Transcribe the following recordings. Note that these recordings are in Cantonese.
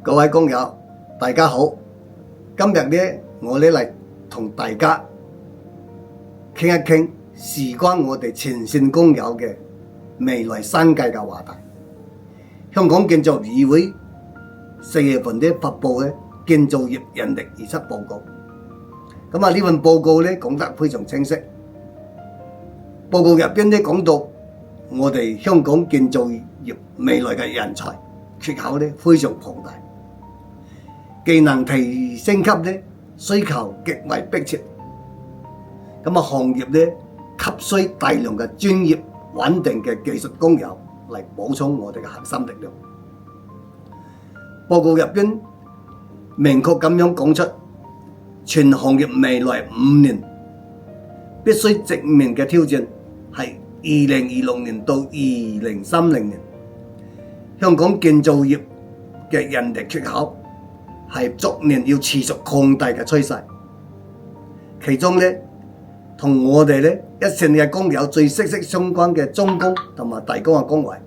各位工友，大家好。今日呢，我哋嚟同大家傾一傾事關我哋前線工友嘅未來生計嘅話題。香港建造業議會4月份呢發布嘅建造業人力預測報告。呢份報告呢講得非常清晰。報告入邊呢講到我哋香港建造業未來嘅人才缺口呢非常龐大，技能提升級呢需求極為迫切。行業呢急需大量嘅專業穩定嘅技術工友嚟補充我哋嘅核心力量。報告入邊明確咁樣講出，全行業未來5年必須直面嘅挑戰係2026年到2030年，香港建造業嘅人力缺口係逐年要持續擴大嘅趨勢。其中呢，同我哋呢一線嘅工友最息息相關嘅中工同埋大工嘅工位，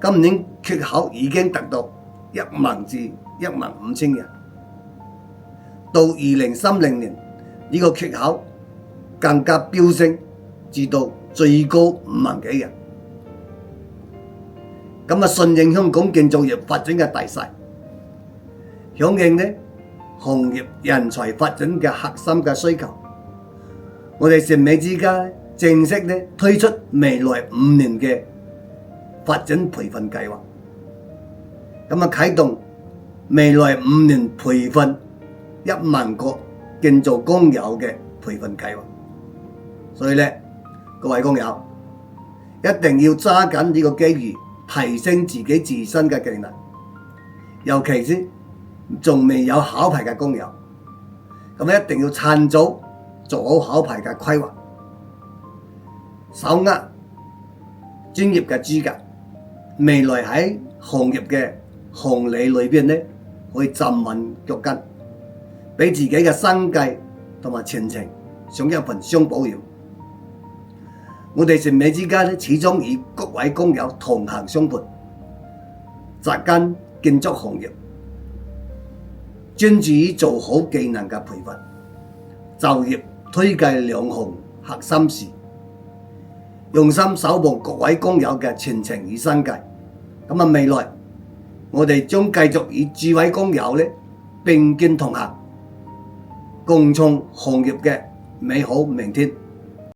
今年缺口已經達到1萬至15000人，到2030年呢個缺口更加飆升至到最高5萬幾人。順應香港建造業發展嘅大勢，響應呢行業人才發展嘅核心嘅需求，我哋城美之家正式呢推出未來5年嘅發展培訓計劃。啟動未來5年培訓1萬個建造工友嘅培訓計劃。所以呢，各位工友一定要揸緊呢個機遇，提升自己自身嘅技能，尤其是仲未有考牌嘅工友，一定要趁早做好考牌嘅規劃，手握專業嘅資格，未來喺行業嘅行理裏邊呢，可以站穩腳跟，俾自己嘅生計同埋前程上一份雙保險。我哋城美之家呢，始終與各位工友同行相伴，扎根建築行業，專注於做好技能嘅培訓、就業推介2項核心事，用心守護各位工友嘅前程與生計。未來我哋將繼續與諸位工友呢並肩同行，共創行業嘅美好明天。